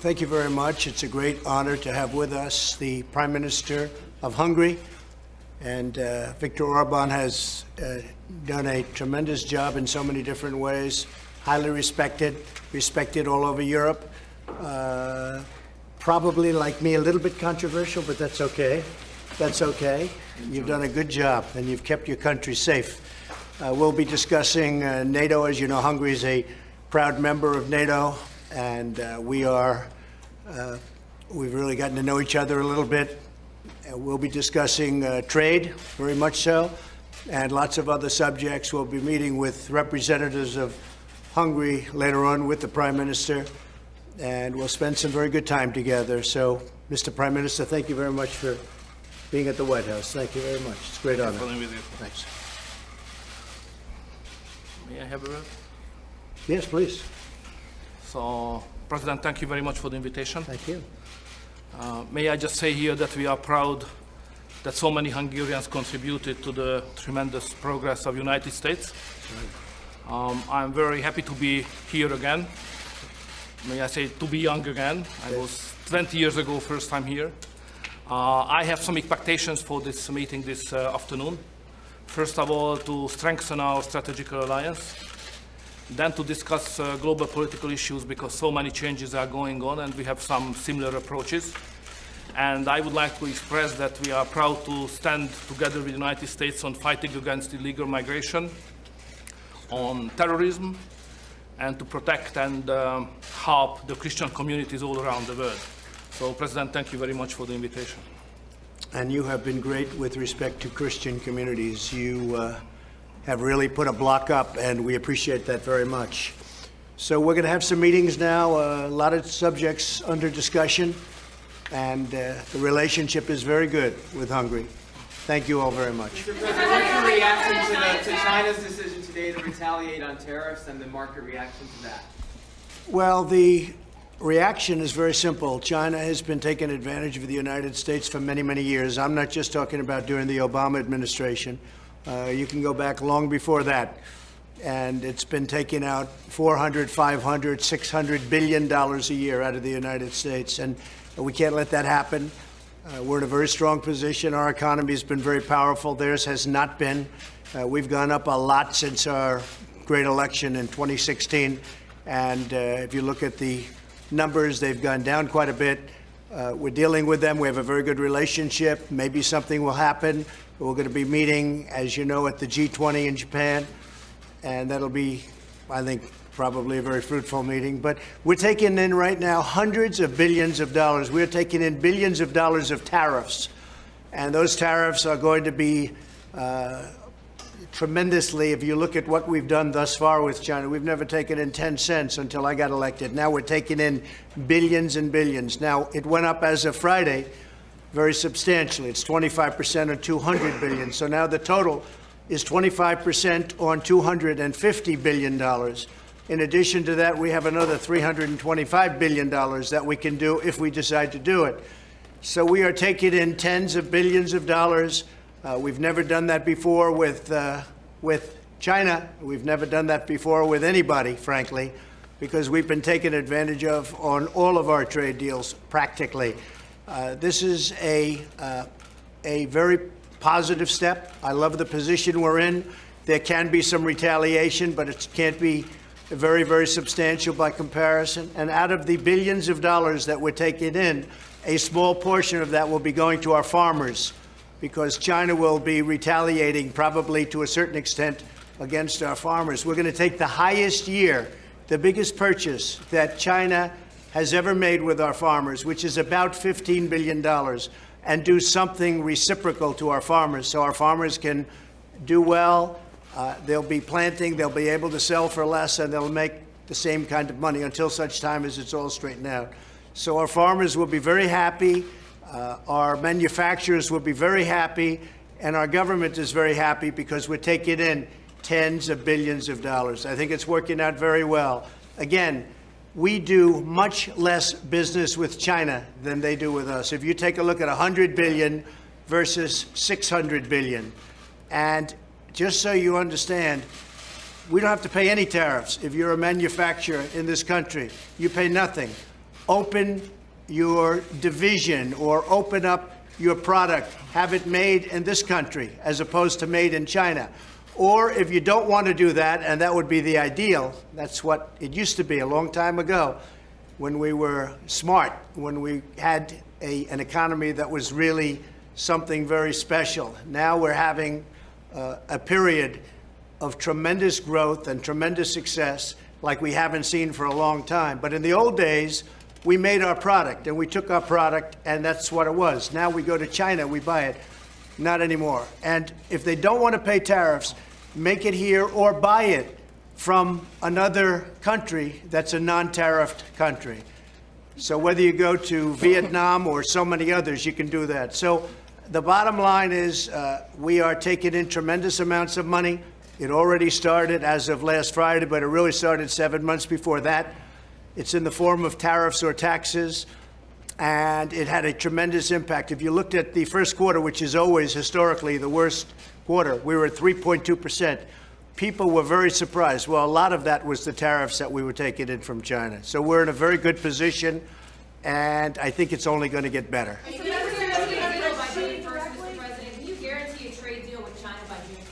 Thank you very much. It's a great honor to have with us the Prime Minister of Hungary. And Viktor Orbán has done a tremendous job in so many different ways, highly respected all over Europe. Probably, like me, a little bit controversial, but that's okay. That's okay. You've done a good job, and you've kept your country safe. We'll be discussing NATO. As you know, Hungary is a proud member of NATO, and we've really gotten to know each other a little bit. We'll be discussing trade, very much so, and lots of other subjects. We'll be meeting with representatives of Hungary later on with the Prime Minister, and we'll spend some very good time together. So, Mr. Prime Minister, thank you very much for being at the White House. Thank you very much. It's a great honor. Thanks. May I have a word? Yes, please. So, President, thank you very much for the invitation. Thank you. May I just say here that we are proud that so many Hungarians contributed to the tremendous progress of the United States. I'm very happy to be here again. May I say to be young again. I was 20 years ago, first time here. I have some expectations for this meeting this afternoon. First of all, to strengthen our strategic alliance. Then to discuss global political issues, because so many changes are going on and we have some similar approaches. And I would like to express that we are proud to stand together with the United States on fighting against illegal migration, on terrorism, and to protect and help the Christian communities all around the world. So, President, thank you very much for the invitation. And you have been great with respect to Christian communities. You have really put a block up, and we appreciate that very much. So we're going to have some meetings now, a lot of subjects under discussion, and the relationship is very good with Hungary. Thank you all very much. Mr. President, what's your reaction to China's decision today to retaliate on tariffs and the market reaction to that? Well, the reaction is very simple. China has been taking advantage of the United States for many, many years. I'm not just talking about during the Obama administration. You can go back long before that. And it's been taking out $400, $500, $600 billion a year out of the United States. And we can't let that happen. We're in a very strong position. Our economy has been very powerful. Theirs has not been. We've gone up a lot since our great election in 2016. And if you look at the numbers, they've gone down quite a bit. We're dealing with them. We have a very good relationship. Maybe something will happen. We're going to be meeting, as you know, at the G20 in Japan. And that'll be, I think, probably a very fruitful meeting. But we're taking in right now hundreds of billions of dollars. We're taking in billions of dollars of tariffs. And those tariffs are going to be tremendously, if you look at what we've done thus far with China, we've never taken in 10 cents until I got elected. Now we're taking in billions and billions. Now, it went up as of Friday very substantially. It's 25% on 200 billion. So now the total is 25% on $250 billion. In addition to that, we have another $325 billion that we can do if we decide to do it. So we are taking in tens of billions of dollars. We've never done that before with China. We've never done that before with anybody, frankly, because we've been taken advantage of on all of our trade deals, practically. This is a very positive step. I love the position we're in. There can be some retaliation, but it can't be very, very substantial by comparison. And out of the billions of dollars that we're taking in, a small portion of that will be going to our farmers, because China will be retaliating probably to a certain extent against our farmers. We're going to take the highest year, the biggest purchase that China has ever made with our farmers, which is about $15 billion, and do something reciprocal to our farmers so our farmers can do well. They'll be planting, they'll be able to sell for less, and they'll make the same kind of money until such time as it's all straightened out. So our farmers will be very happy. Our manufacturers will be very happy, and our government is very happy because we're taking in tens of billions of dollars. I think it's working out very well. Again, we do much less business with China than they do with us. If you take a look at 100 billion versus 600 billion, and just so you understand, we don't have to pay any tariffs. If you're a manufacturer in this country, you pay nothing. open your division or open up your product, have it made in this country as opposed to made in China. Or if you don't want to do that, and that would be the ideal, that's what it used to be a long time ago when we were smart, when we had an economy that was really something very special. Now we're having a period of tremendous growth and tremendous success like we haven't seen for a long time. But in the old days, we made our product, and we took our product, and that's what it was. Now we go to China, we buy it. Not anymore. And if they don't want to pay tariffs, make it here or buy it from another country that's a non-tariffed country. So whether you go to Vietnam or so many others, you can do that. So the bottom line is we are taking in tremendous amounts of money. It already started as of last Friday, but it really started 7 months before that. It's in the form of tariffs or taxes, and it had a tremendous impact. If you looked at the first quarter, which is always historically the worst quarter, we were at 3.2%. People were very surprised. Well, a lot of that was the tariffs that we were taking in from China. So we're in a very good position, and I think it's only going to get better. Can you guarantee a trade deal with China by June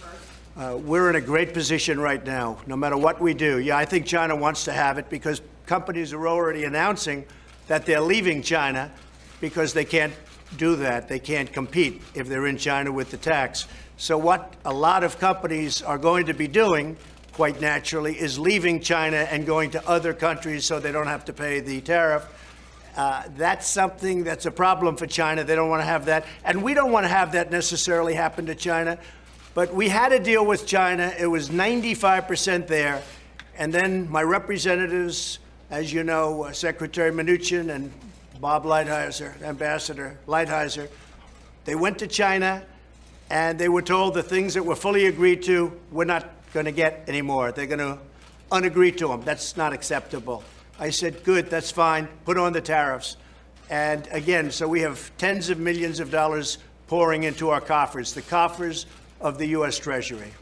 1st? We're in a great position right now, no matter what we do. Yeah, I think China wants to have it because companies are already announcing that they're leaving China because they can't do that. They can't compete if they're in China with the tax. So what a lot of companies are going to be doing, quite naturally, is leaving China and going to other countries so they don't have to pay the tariff. That's something that's a problem for China. They don't want to have that. And we don't want to have that necessarily happen to China. But we had a deal with China. It was 95% there. And then my representatives, as you know, Secretary Mnuchin and Bob Lighthizer, Ambassador Lighthizer, they went to China and they were told the things that were fully agreed to, we're not going to get anymore. They're going to unagree to them. That's not acceptable. I said, good, that's fine. Put on the tariffs. And again, so we have tens of millions of dollars pouring into our coffers, the coffers of the U.S. Treasury.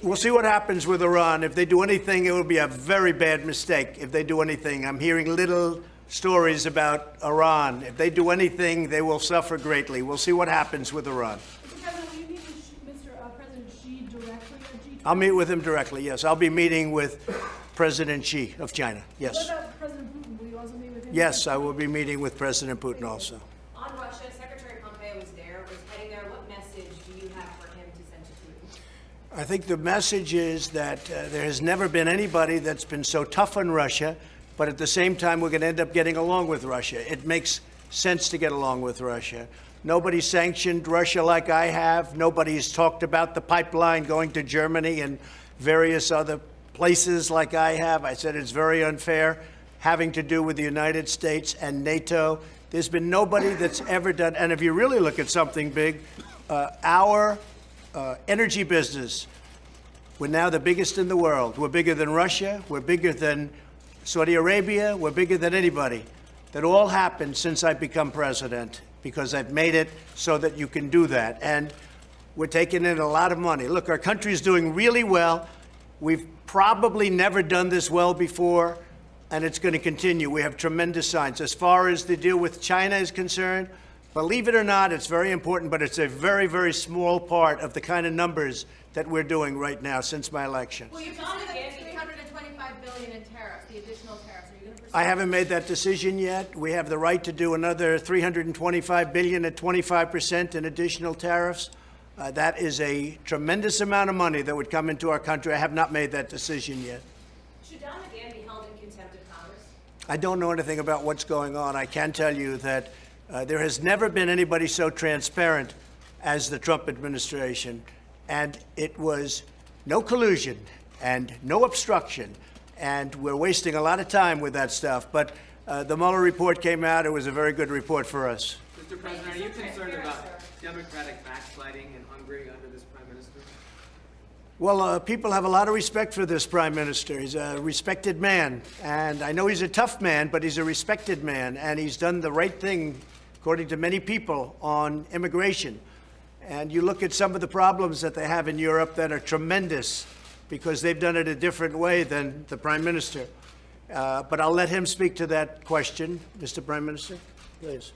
We'll see what happens with Iran. If they do anything, it will be a very bad mistake if they do anything. I'm hearing little stories about Iran. If they do anything, they will suffer greatly. We'll see what happens with Iran. Mr. President, will you meet with President Xi directly at G20? I'll meet with him directly, yes. I'll be meeting with President Xi of China, yes. What about President Putin? Will you also meet with him? Yes, I will be meeting with President Putin also. On Russia, Secretary Pompeo was heading there. What message do you have for him to send to Putin? I think the message is that there has never been anybody that's been so tough on Russia, but at the same time, we're going to end up getting along with Russia. It makes sense to get along with Russia. Nobody sanctioned Russia like I have. Nobody's talked about the pipeline going to Germany and various other places like I have. I said it's very unfair, having to do with the United States and NATO. There's been nobody that's ever done, and if you really look at something big, our energy business, we're now the biggest in the world. We're bigger than Russia. We're bigger than Saudi Arabia. We're bigger than anybody. That all happened since I've become president because I've made it so that you can do that. And we're taking in a lot of money. Look, our country is doing really well. We've probably never done this well before, and it's going to continue. We have tremendous signs. As far as the deal with China is concerned, believe it or not, it's very important, but it's a very, very small part of the kind of numbers that we're doing right now since my election. Will you pursue the $325 billion in tariffs, the additional tariffs? Are you going to pursue? I haven't made that decision yet. We have the right to do another $325 billion at 25% in additional tariffs. That is a tremendous amount of money that would come into our country. I have not made that decision yet. Should Don McGahn be held in contempt of Congress? I don't know anything about what's going on. I can tell you that there has never been anybody so transparent as the Trump administration. And it was no collusion and no obstruction. And we're wasting a lot of time with that stuff. But the Mueller report came out. It was a very good report for us. Mr. President, are you concerned about democratic backsliding in Hungary under this prime minister? Well, people have a lot of respect for this prime minister. He's a respected man. And I know he's a tough man, but he's a respected man. And he's done the right thing, according to many people, on immigration. And you look at some of the problems that they have in Europe that are tremendous because they've done it a different way than the prime minister. But I'll let him speak to that question. Mr. Prime Minister, please.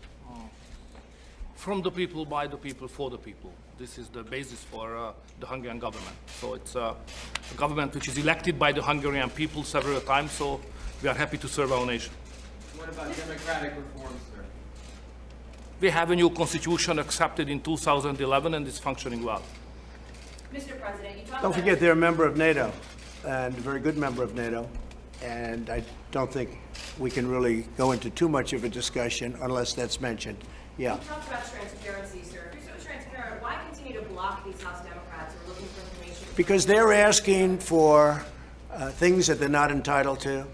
From the people, by the people, for the people. This is the basis for the Hungarian government. So it's a government which is elected by the Hungarian people several times, so we are happy to serve our nation. What about democratic reforms, sir? We have a new constitution accepted in 2011 and it's functioning well. Mr. President, you talked Don't about... forget they're a member of NATO, and a very good member of NATO. And I don't think we can really go into too much of a discussion unless that's mentioned. Yeah. You talked about transparency, sir. If you're so transparent, why continue to block these House Democrats who are looking for information? Because they're asking for things that they're not entitled to.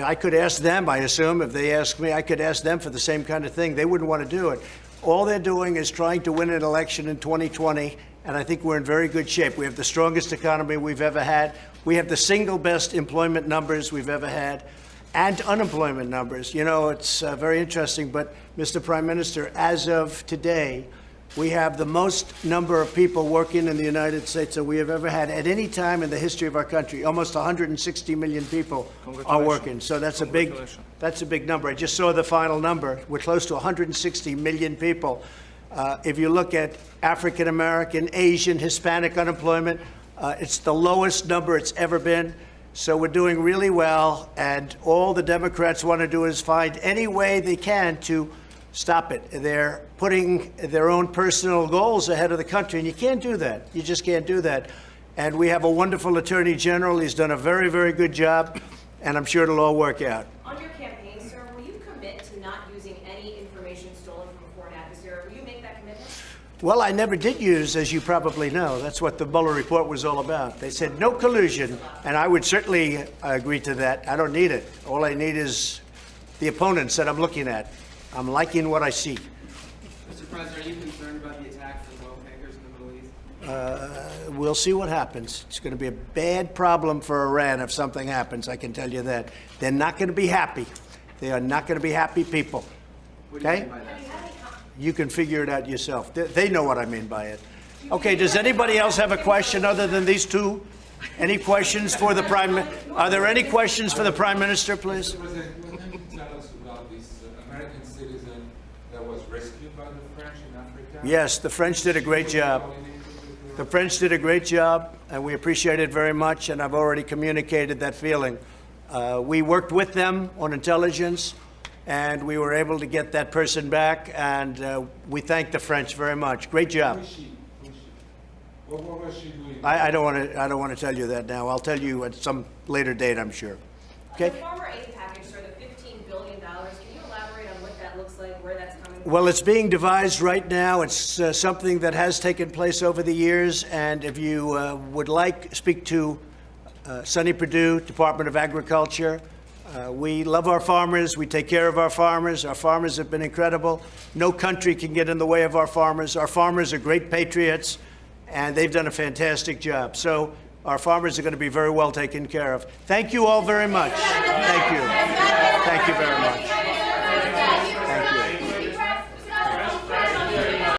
I could ask them, I assume, if they ask me, I could ask them for the same kind of thing. They wouldn't want to do it. All they're doing is trying to win an election in 2020, and I think we're in very good shape. We have the strongest economy we've ever had. We have the single best employment numbers we've ever had, and unemployment numbers. You know, it's very interesting, but Mr. Prime Minister, as of today, we have the most number of people working in the United States that we have ever had at any time in the history of our country. Almost 160 million people are working. So that's a big number. I just saw the final number. We're close to 160 million people. If you look at African American, Asian, Hispanic unemployment, it's the lowest number it's ever been. So we're doing really well, and all the Democrats want to do is find any way they can to stop it. They're putting their own personal goals ahead of the country, and you can't do that. You just can't do that. And we have a wonderful Attorney General. He's done a very, very good job, and I'm sure it'll all work out. On your campaign, sir, will you commit to not using any information stolen from a foreign adversary? Will you make that commitment? Well, I never did use, as you probably know. That's what the Mueller report was all about. They said no collusion, and I would certainly agree to that. I don't need it. All I need is the opponents that I'm looking at. I'm liking what I see. Mr. President, are you concerned about the attacks on oil tankers in the Middle East? We'll see what happens. It's going to be a bad problem for Iran if something happens, I can tell you that. They're not going to be happy. They are not going to be happy people. What do you Okay? mean by that? You can figure it out yourself. They know what I mean by it. Okay, does anybody else have a question other than these two? Any questions for the Are there any questions for the Prime Minister, please? Mr. President, can you tell us about this American citizen that was rescued by the French in Africa? Yes, the French did a great job. The French did a great job, and we appreciate it very much, and I've already communicated that feeling. We worked with them on intelligence, and we were able to get that person back, and we thank the French very much. Great job. Who is she? What was she doing? I don't want to tell you that now. I'll tell you at some later date, I'm sure. Okay? The former aid package, sir, the $15 billion, can you elaborate on what that looks like, where that's coming from? Well, it's being devised right now. It's something that has taken place over the years, and if you would like, speak to Sonny Perdue, Department of Agriculture. We love our farmers. We take care of our farmers. Our farmers have been incredible. No country can get in the way of our farmers. Our farmers are great patriots, and they've done a fantastic job. So our farmers are going to be very well taken care of. Thank you all very much. Thank you. Thank you very much.